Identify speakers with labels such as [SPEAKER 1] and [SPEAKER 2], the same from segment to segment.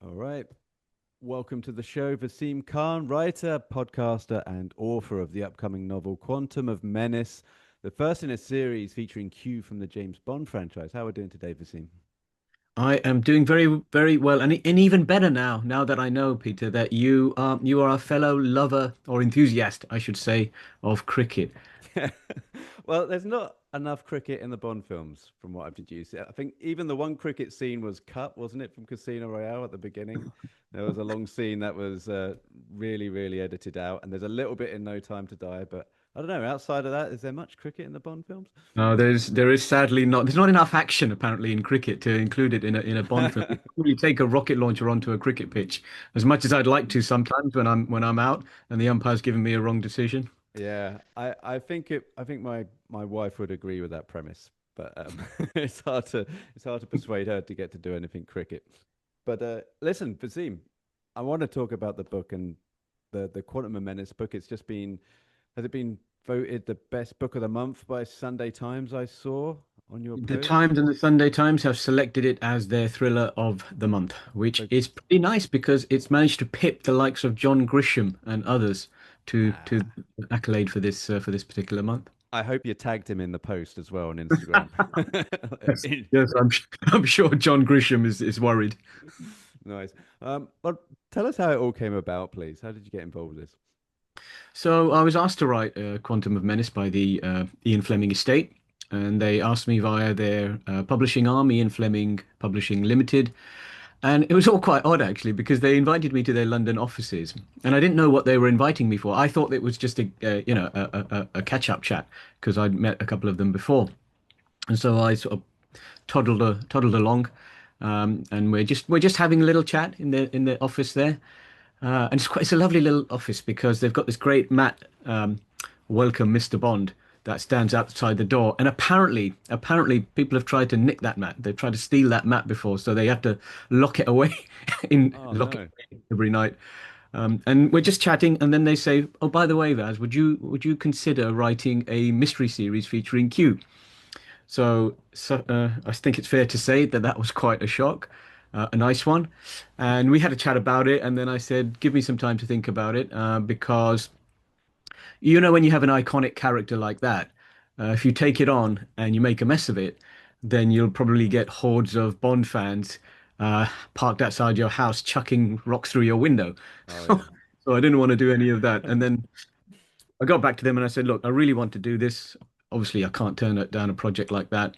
[SPEAKER 1] All right. Welcome to the show, Vaseem Khan, writer, podcaster, and author of the upcoming novel Quantum of Menace, the first in a series featuring Q from the James Bond franchise. How are we doing today, Vaseem?
[SPEAKER 2] I am doing very, very well, and even better now that I know, Peter, that you are a fellow lover or enthusiast, I should say, of cricket.
[SPEAKER 1] Well, there's not enough cricket in the Bond films, from what I've deduced. I think even the one cricket scene was cut, wasn't it, from Casino Royale at the beginning? There was a long scene that was really, really edited out, and there's a little bit in No Time to Die, but I don't know. Outside of that, is there much cricket in the Bond films?
[SPEAKER 2] No, there is sadly not. There's not enough action apparently in cricket to include it in a Bond film. You take a rocket launcher onto a cricket pitch, as much as I'd like to sometimes when I'm out and the umpire's giving me a wrong decision.
[SPEAKER 1] Yeah, I think my wife would agree with that premise, but it's hard to persuade her to get to do anything cricket. But listen, Fazeem, I want to talk about the book and the Quantum of Menace book. It's just been has it been voted the best book of the month by Sunday Times? I saw on your
[SPEAKER 2] The
[SPEAKER 1] post.
[SPEAKER 2] Times and the Sunday Times have selected it as their thriller of the month, which
[SPEAKER 1] So,
[SPEAKER 2] is pretty nice because it's managed to pip the likes of John Grisham and others to
[SPEAKER 1] ah,
[SPEAKER 2] accolade for this particular month.
[SPEAKER 1] I hope you tagged him in the post as well on Instagram.
[SPEAKER 2] Yes, yes, I'm sure John Grisham is worried.
[SPEAKER 1] Nice. But tell us how it all came about, please. How did you get involved with this?
[SPEAKER 2] So I was asked to write Quantum of Menace by the Ian Fleming estate, and they asked me via their publishing arm, Ian Fleming Publishing Limited. And it was all quite odd actually because they invited me to their London offices, and I didn't know what they were inviting me for. I thought it was just a catch-up chat because I'd met a couple of them before, and so I sort of toddled along, and we're just having a little chat in the office there, and it's a lovely little office because they've got this great mat, welcome Mr. Bond, that stands outside the door. And apparently people have tried to nick that mat. They've tried to steal that mat before, so they have to lock it away
[SPEAKER 1] Oh
[SPEAKER 2] lock it
[SPEAKER 1] no.
[SPEAKER 2] away every night. And we're just chatting, and then they say, "Oh, by the way, Vaz, would you consider writing a mystery series featuring Q?" So I think it's fair to say that that was quite a shock, a nice one. And we had a chat about it, and then I said, "Give me some time to think about it," because when you have an iconic character like that, if you take it on and you make a mess of it, then you'll probably get hordes of Bond fans parked outside your house, chucking rocks through your window.
[SPEAKER 1] Oh yeah.
[SPEAKER 2] So I didn't want to do any of that. And then I got back to them and I said, "Look, I really want to do this. Obviously, I can't turn it down a project like that.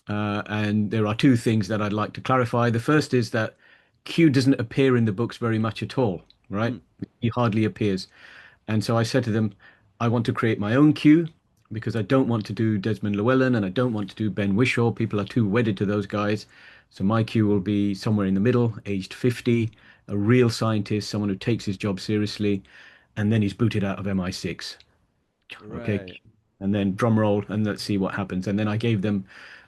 [SPEAKER 2] And there are two things that I'd like to clarify. The first is that Q doesn't appear in the books very much at all, right?
[SPEAKER 1] Mm.
[SPEAKER 2] He hardly appears. And so I said to them, I want to create my own Q because I don't want to do Desmond Llewellyn and I don't want to do Ben Whishaw. People are too wedded to those guys. So my Q will be somewhere in the middle, aged 50, a real scientist, someone who takes his job seriously, and then he's booted out of MI6. Okay.
[SPEAKER 1] Right.
[SPEAKER 2] And then drum roll, and let's see what happens. And then I gave them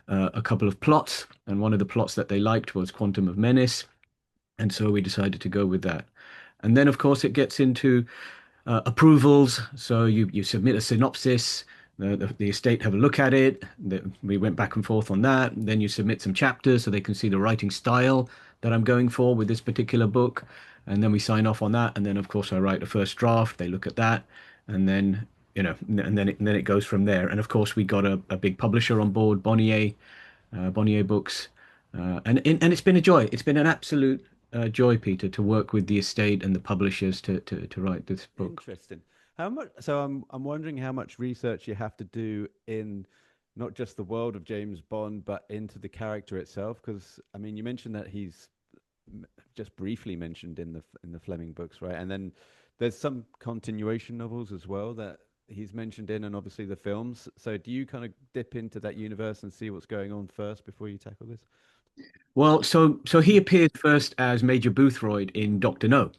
[SPEAKER 2] a couple of plots, and one of the plots that they liked was Quantum of Menace, and so we decided to go with that. And then, of course, it gets into approvals. So you submit a synopsis. The estate have a look at it. We went back and forth on that. Then you submit some chapters so they can see the writing style that I'm going for with this particular book. And then we sign off on that. And then, of course, I write a first draft. They look at that. And then, and then it goes from there. And of course, we got a big publisher on board, Bonnier Books. And it's been a joy. It's been an absolute joy, Peter, to work with the estate and the publishers to write this book.
[SPEAKER 1] Interesting. How much? So I'm wondering how much research you have to do in not just the world of James Bond, but into the character itself. Because I mean, you mentioned that he's just briefly mentioned in the Fleming books, right? And then there's some continuation novels as well that he's mentioned in, and obviously the films. So do you kind of dip into that universe and see what's going on first before you tackle this?
[SPEAKER 2] Well, so he appeared first as Major Boothroyd in Doctor No,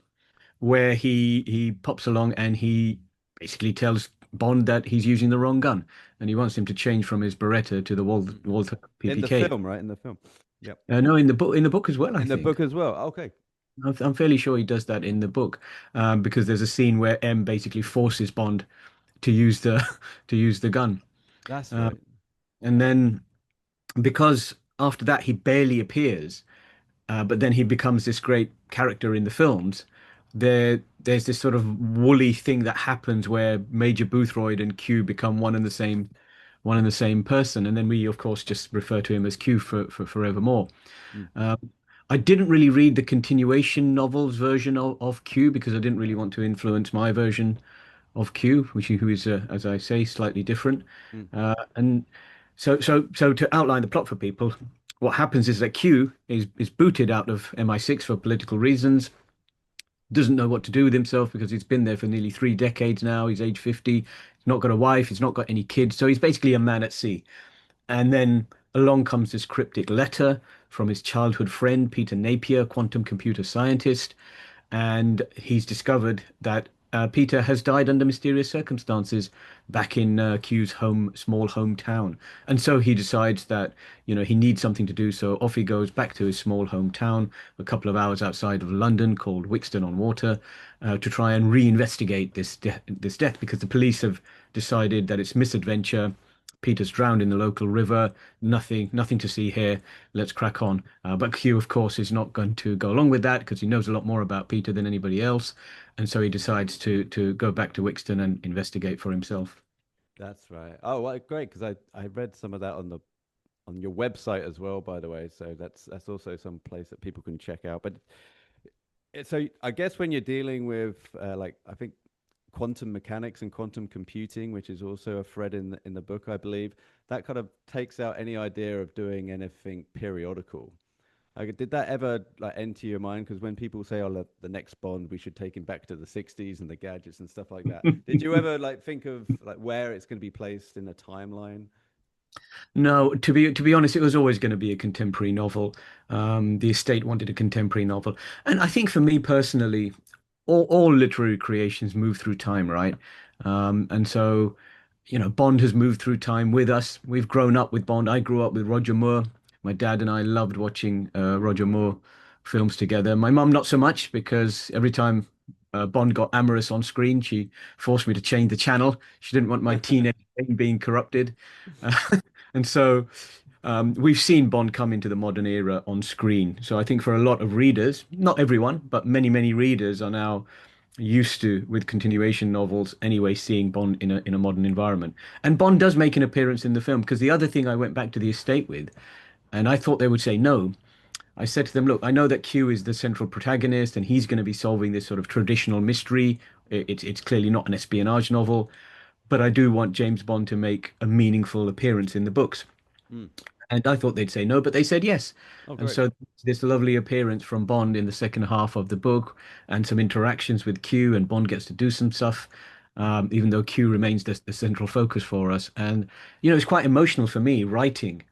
[SPEAKER 2] where he pops along and he basically tells Bond that he's using the wrong gun, and he wants him to change from his Beretta to the
[SPEAKER 1] Mm.
[SPEAKER 2] Walther
[SPEAKER 1] In the
[SPEAKER 2] PPK.
[SPEAKER 1] film, right? In the film. Yep.
[SPEAKER 2] No, in the book as well, I
[SPEAKER 1] In the
[SPEAKER 2] think.
[SPEAKER 1] book as well. Okay.
[SPEAKER 2] I'm fairly sure he does that in the book, because there's a scene where M basically forces Bond to use the to use the gun.
[SPEAKER 1] That's
[SPEAKER 2] Uh,
[SPEAKER 1] right.
[SPEAKER 2] and then because after that he barely appears, but then he becomes this great character in the films. There's this sort of woolly thing that happens where Major Boothroyd and Q become one and the same person, and then we, of course, just refer to him as Q for forevermore.
[SPEAKER 1] Mm.
[SPEAKER 2] Um, I didn't really read the continuation novels version of Q because I didn't really want to influence my version of Q, who is, as I say, slightly different.
[SPEAKER 1] Mm.
[SPEAKER 2] And so to outline the plot for people, what happens is that Q is booted out of MI6 for political reasons. Doesn't know what to do with himself because he's been there for nearly 3 decades now. He's age 50. He's not got a wife. He's not got any kids. So he's basically a man at sea. And then along comes this cryptic letter from his childhood friend, Peter Napier, quantum computer scientist, and he's discovered that Peter has died under mysterious circumstances back in Q's small hometown. And so he decides that, he needs something to do. So off he goes back to his small hometown, a couple of hours outside of London, called Wixton on Water, to try and reinvestigate this death because the police have decided that it's misadventure. Peter's drowned in the local river. Nothing to see here. Let's crack on. But Q, of course, is not going to go along with that because he knows a lot more about Peter than anybody else, and so he decides to go back to Wixton and investigate for himself.
[SPEAKER 1] That's right. Oh, well, great, because I read some of that on your website as well, by the way. So that's also some place that people can check out. But so I guess when you're dealing with like I think quantum mechanics and quantum computing, which is also a thread in the book, I believe, that kind of takes out any idea of doing anything periodical. Like, did that ever like enter your mind? Because when people say, "Oh, the next Bond, we should take him back to the '60s and the gadgets and stuff like that," did you ever like think of like where it's going to be placed in a timeline?
[SPEAKER 2] No, to be honest, it was always going to be a contemporary novel. The estate wanted a contemporary novel, and I think for me personally, all literary creations move through time, right? And so, Bond has moved through time with us. We've grown up with Bond. I grew up with Roger Moore. My dad and I loved watching Roger Moore films together. My mum not so much because every time Bond got amorous on screen, she forced me to change the channel. She didn't want my teenage brain being corrupted. And so we've seen Bond come into the modern era on screen. So I think for a lot of readers, not everyone, but many readers are now used to, with continuation novels anyway, seeing Bond in a modern environment. And Bond does make an appearance in the film because the other thing I went back to the estate with, and I thought they would say no. I said to them, look, I know that Q is the central protagonist and he's going to be solving this sort of traditional mystery. It's clearly not an espionage novel, but I do want James Bond to make a meaningful appearance in the books.
[SPEAKER 1] Mm.
[SPEAKER 2] And I thought they'd say no, but they said yes.
[SPEAKER 1] Oh,
[SPEAKER 2] And
[SPEAKER 1] great.
[SPEAKER 2] so this lovely appearance from Bond in the second half of the book and some interactions with Q, and Bond gets to do some stuff, even though Q remains the central focus for us. And, it's quite emotional for me writing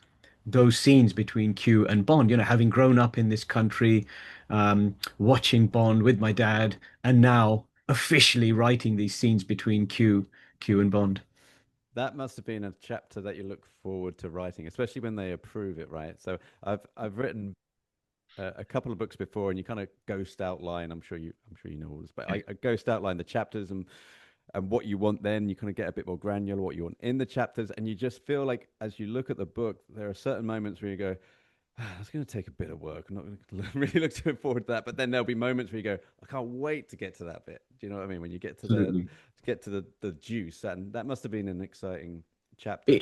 [SPEAKER 2] those scenes between Q and Bond, having grown up in this country, watching Bond with my dad, and now officially writing these scenes between Q and Bond.
[SPEAKER 1] That must have been a chapter that you look forward to writing, especially when they approve it, right? So I've written a couple of books before, and you kind of ghost outline. I'm sure you know all this, but I ghost outline the chapters and what you want. Then you kind of get a bit more granular what you want in the chapters, and you just feel like as you look at the book, there are certain moments where you go, it's going to take a bit of work. I'm not going to really look to forward to that. But then there'll be moments where you go, I can't wait to get to that bit. Do you know what I mean? When you
[SPEAKER 2] Absolutely.
[SPEAKER 1] get to the juice, and that must have been an exciting chapter.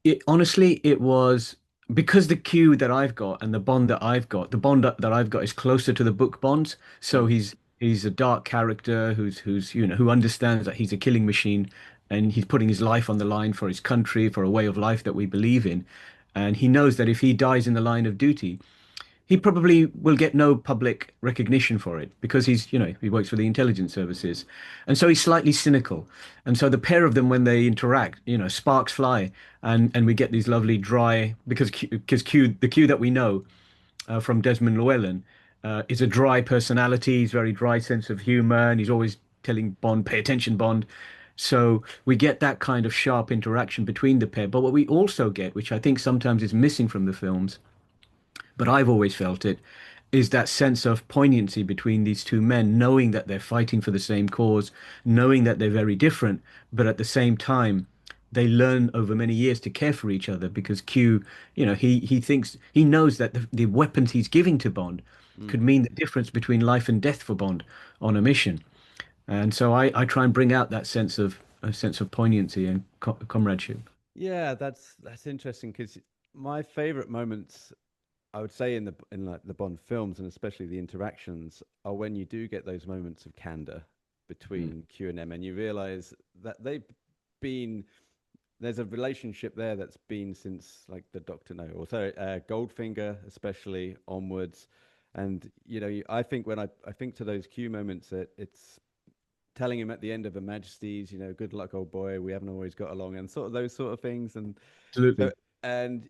[SPEAKER 2] It honestly, it was because the queue that I've got and the bond that I've got, the bond that I've got is closer to the book bonds. So
[SPEAKER 1] Mm,
[SPEAKER 2] he's a dark character who's who understands that he's a killing machine and he's putting his life on the line for his country, for a way of life that we believe in. And he knows that if he dies in the line of duty, he probably will get no public recognition for it because he works for the intelligence services. And so he's slightly cynical. And so the pair of them, when they interact, sparks fly and we get these lovely dry, because the Q that we know from Desmond Llewellyn is a dry personality. He's very dry sense of humor and he's always telling Bond, pay attention, Bond. So we get that kind of sharp interaction between the pair. But what we also get, which I think sometimes is missing from the films, but I've always felt it, is that sense of poignancy between these two men, knowing that they're fighting for the same cause, knowing that they're very different, but at the same time, they learn over many years to care for each other because Q, he thinks he knows that the weapons he's giving to Bond
[SPEAKER 1] Mm.
[SPEAKER 2] could mean the difference between life and death for Bond on a mission. And so I try and bring out that sense of poignancy and comradeship.
[SPEAKER 1] Yeah, that's interesting because my favorite moments, I would say, in like the Bond films and especially the interactions, are when you do get those moments of candor
[SPEAKER 2] Mm.
[SPEAKER 1] between Q and M, and you realize that they've been there's a relationship there that's been since like the Doctor No, or sorry, Goldfinger especially onwards. And I think when I think to those Q moments, it's telling him at the end of Her Majesty's, good luck, old boy. We haven't always got along, and sort of those sort of things. And so,
[SPEAKER 2] Absolutely.
[SPEAKER 1] and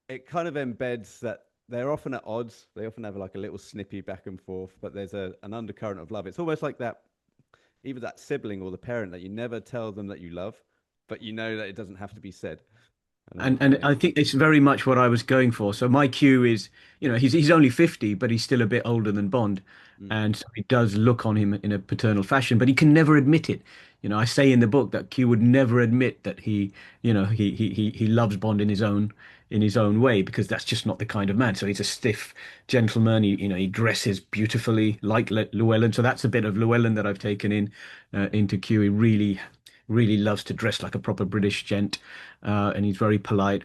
[SPEAKER 1] it kind of embeds that they're often at odds. They often have like a little snippy back and forth, but there's an undercurrent of love. It's almost like that, either that sibling or the parent that you never tell them that you love, but you know that it doesn't have to be said. I don't know if that
[SPEAKER 2] And
[SPEAKER 1] makes
[SPEAKER 2] I
[SPEAKER 1] sense.
[SPEAKER 2] think it's very much what I was going for. So my cue is, he's only 50, but he's still a bit older than Bond.
[SPEAKER 1] Mm.
[SPEAKER 2] And so he does look on him in a paternal fashion, but he can never admit it. I say in the book that Q would never admit that he loves Bond in his own way because that's just not the kind of man. So he's a stiff gentleman. He dresses beautifully like Llewellyn. So that's a bit of Llewellyn that I've taken into Q. He really loves to dress like a proper British gent, and he's very polite.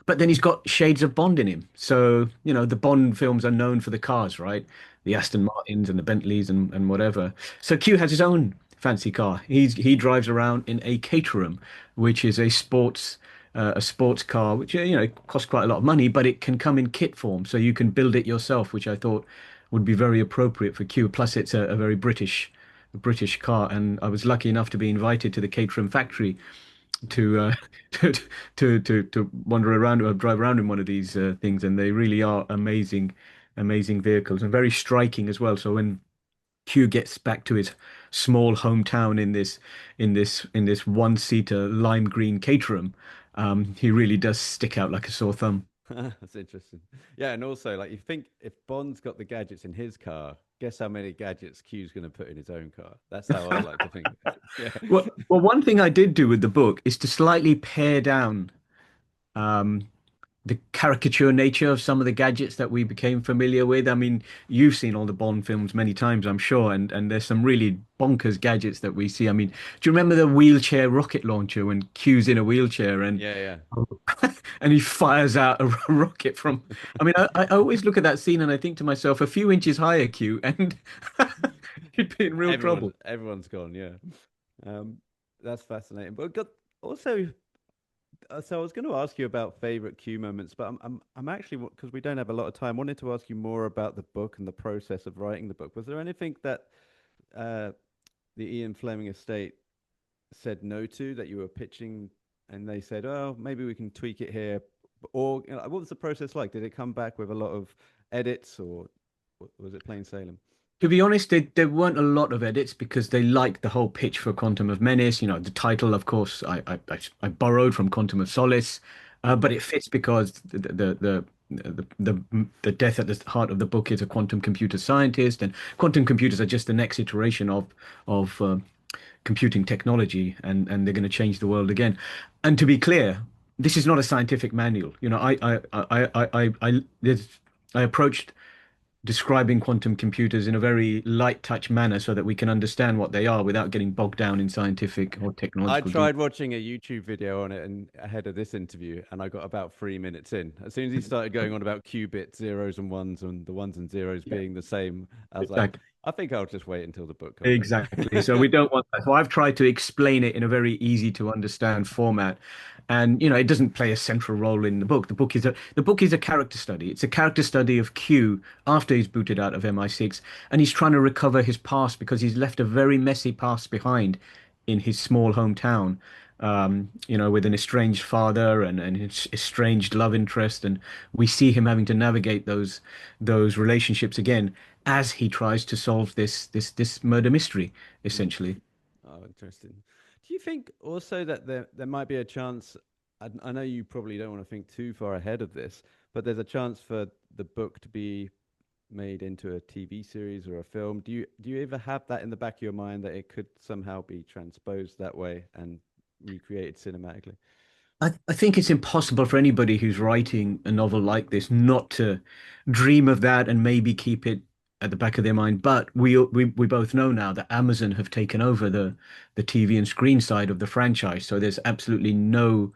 [SPEAKER 2] But then he's got shades of Bond in him. So, the Bond films are known for the cars, right? The
[SPEAKER 1] Mm.
[SPEAKER 2] Aston Martins and the Bentleys and whatever. So Q has his own fancy car. He drives around in a Caterham, which is a sports car, which costs quite a lot of money, but it can come in kit form, so you can build it yourself, which I thought would be very appropriate for Q. Plus, it's a very British car, and I was lucky enough to be invited to the Caterham factory to to to wander around or drive around in one of these things, and they really are amazing vehicles and very striking as well. So when Q gets back to his small hometown in this one-seater lime green Caterham, he really does stick out like a sore thumb.
[SPEAKER 1] That's interesting. Yeah, and also like you think if Bond's got the gadgets in his car, guess how many gadgets Q's going to put in his own car? That's how I like to think. Yeah.
[SPEAKER 2] Well, one thing I did do with the book is to slightly pare down um, the caricature nature of some of the gadgets that we became familiar with. I mean, you've seen all the Bond films many times, I'm sure, and there's some really bonkers gadgets that we see. I mean, do you remember the wheelchair rocket launcher when Q's in a wheelchair and
[SPEAKER 1] Yeah, yeah.
[SPEAKER 2] and he fires out a rocket from? I mean, I always look at that scene and I think to myself, a few inches higher, Q, and you'd be in real trouble.
[SPEAKER 1] Everyone's gone. Yeah. Um, that's fascinating. But got also. So I was going to ask you about favorite Q moments, but I'm actually because we don't have a lot of time. Wanted to ask you more about the book and the process of writing the book. Was there anything that uh, the Ian Fleming estate said no to that you were pitching, and they said, "Oh, maybe we can tweak it here," or what was the process like? Did it come back with a lot of edits, or was it plain sailing?
[SPEAKER 2] To be honest, there weren't a lot of edits because they liked the whole pitch for Quantum of Menace. The title, of course, I borrowed from Quantum of Solace, but it fits because the death at the heart of the book is a quantum computer scientist, and quantum computers are just the next iteration of computing technology, and they're going to change the world again. And to be clear, this is not a scientific manual. I approached describing quantum computers in a very light touch manner so that we can understand what they are without getting bogged down in scientific or
[SPEAKER 1] I
[SPEAKER 2] technological detail.
[SPEAKER 1] tried watching a YouTube video on it and ahead of this interview, and I got about 3 minutes in. As soon as he started going on about qubits, zeros and ones, and the ones and zeros
[SPEAKER 2] Yeah,
[SPEAKER 1] being the same, I was like,
[SPEAKER 2] exactly.
[SPEAKER 1] I think I'll just wait until the book comes out.
[SPEAKER 2] Exactly. So we don't want that. So I've tried to explain it in a very easy to understand format. And it doesn't play a central role in the book. The book is a character study. It's a character study of Q after he's booted out of MI6 and he's trying to recover his past because he's left a very messy past behind in his small hometown. With an estranged father and an estranged love interest, and we see him having to navigate those relationships again as he tries to solve this murder mystery,
[SPEAKER 1] Mm.
[SPEAKER 2] essentially.
[SPEAKER 1] Oh, interesting. Do you think also that there might be a chance? I know you probably don't want to think too far ahead of this, but there's a chance for the book to be made into a TV series or a film. Do you ever have that in the back of your mind that it could somehow be transposed that way? And recreated cinematically.
[SPEAKER 2] I think it's impossible for anybody who's writing a novel like this not to dream of that and maybe keep it at the back of their mind. But we both know now that Amazon have taken over the TV and screen side of the franchise. So there's absolutely no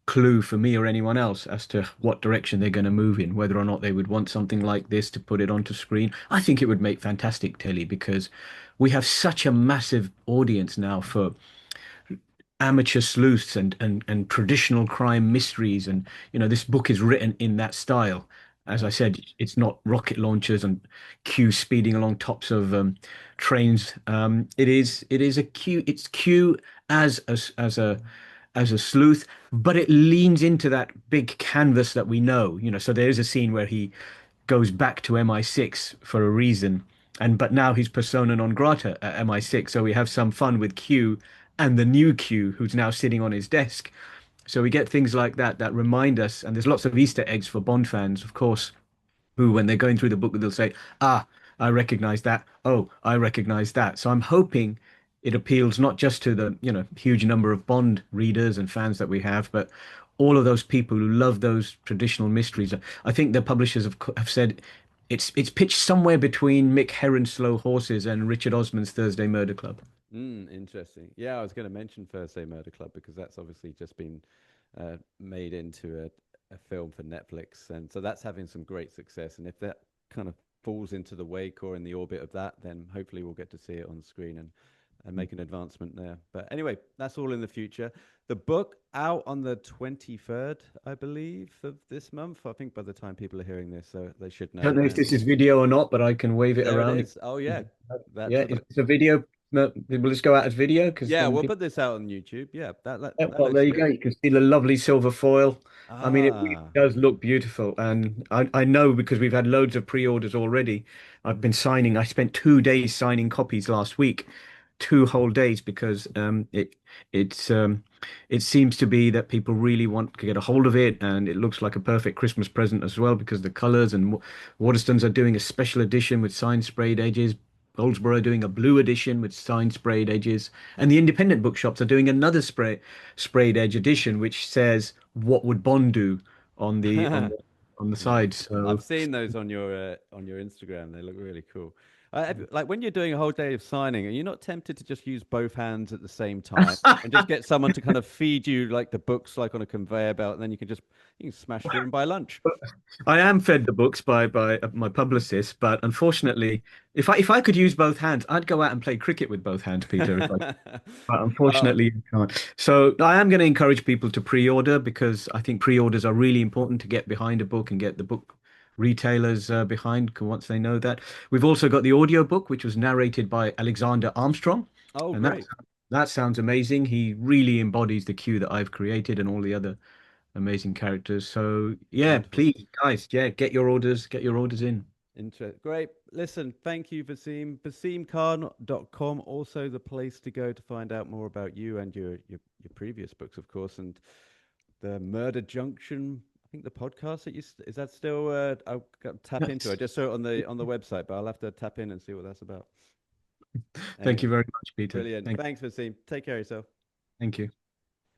[SPEAKER 2] clue for me or anyone else as to what direction they're going to move in, whether or not they would want something like this to put it onto screen. I think it would make fantastic telly because we have such a massive audience now for amateur sleuths and traditional crime mysteries. And, this book is written in that style. As I
[SPEAKER 1] Yeah.
[SPEAKER 2] said, it's not rocket launchers and Q speeding along tops of trains. It is a Q. It's Q as a sleuth, but it leans into that big canvas that we know. So there is a scene where he goes back to MI6 for a reason, and but now he's persona non grata at MI6. So we have some fun with Q and the new Q who's now sitting on his desk. So we get things like that that remind us, and there's lots of Easter eggs for Bond fans, of course, who, when they're going through the book, they'll say, "Ah, I recognize that. Oh, I recognize that." So I'm hoping it appeals not just to the, huge number of Bond readers and fans that we have, but all of those people who love those traditional mysteries. I think the publishers have said it's pitched somewhere between Mick Herron's Slow Horses and Richard Osman's Thursday Murder Club.
[SPEAKER 1] Interesting. Yeah, I was going to mention First Day Murder Club because that's obviously just been made into a film for Netflix, and so that's having some great success. And if that kind of falls into the wake or in the orbit of that, then hopefully we'll get to see it on screen and make an advancement there. But anyway, that's all in the future. The book out on the 23rd, I believe, of this month. I think by the time people are hearing this, so they should
[SPEAKER 2] I
[SPEAKER 1] know.
[SPEAKER 2] don't know if
[SPEAKER 1] And
[SPEAKER 2] this is video or not, but I can wave it
[SPEAKER 1] there it
[SPEAKER 2] around.
[SPEAKER 1] is. Oh yeah, that's
[SPEAKER 2] Yeah, is this a video? No, will this go out as video? Because
[SPEAKER 1] yeah.
[SPEAKER 2] then
[SPEAKER 1] We'll
[SPEAKER 2] people.
[SPEAKER 1] put this out on YouTube. Yeah,
[SPEAKER 2] Yeah,
[SPEAKER 1] that
[SPEAKER 2] well,
[SPEAKER 1] looks
[SPEAKER 2] there you go.
[SPEAKER 1] good.
[SPEAKER 2] You can see the lovely silver foil. I mean, it really
[SPEAKER 1] Ah.
[SPEAKER 2] does look beautiful. And I know because we've had loads of pre-orders already. I've been signing. I spent 2 days signing copies last week, 2 whole days, because it's it seems to be that people really want to get a hold of it, and it looks like a perfect Christmas present as well because the colors and Waterstones are doing a special edition with sign sprayed edges. Goldsboro doing a blue edition with sign sprayed edges, and the independent bookshops are doing another sprayed edge edition, which says "What would Bond do?" on the on the on the
[SPEAKER 1] Yeah,
[SPEAKER 2] side.
[SPEAKER 1] I've
[SPEAKER 2] So
[SPEAKER 1] seen those on your Instagram. They look really cool. Like when you're doing a whole day of signing, are you not tempted to just use both hands at the same time and just get someone to kind of feed you like the books like on a conveyor belt, and then you can smash through them by lunch.
[SPEAKER 2] I am fed the books by my publicist, but unfortunately, if I could use both hands, I'd go out and play cricket with both hands, Peter. If I But
[SPEAKER 1] Oh,
[SPEAKER 2] unfortunately, you can't. So I am going to encourage people to pre-order because I think pre-orders are really important to get behind a book and get the book retailers behind once they know that. We've also got the audio book, which was narrated by Alexander Armstrong,
[SPEAKER 1] oh,
[SPEAKER 2] and
[SPEAKER 1] great.
[SPEAKER 2] that sounds amazing. He really embodies the Q that I've created and all the other amazing characters. So yeah,
[SPEAKER 1] Wonderful.
[SPEAKER 2] please, guys, yeah, get your orders in.
[SPEAKER 1] Great. Listen, thank you, Vaseem. VaseemKhan.com, also the place to go to find out more about you and your previous books, of course, and the Murder Junction. I think the podcast that is that still I'll tap into. I
[SPEAKER 2] Yes.
[SPEAKER 1] just saw it on the website, but I'll have to tap in and see what that's about.
[SPEAKER 2] Thank
[SPEAKER 1] Anyway,
[SPEAKER 2] you very much, Peter.
[SPEAKER 1] brilliant. Thanks, Vaseem. Take care of yourself.
[SPEAKER 2] Thank you.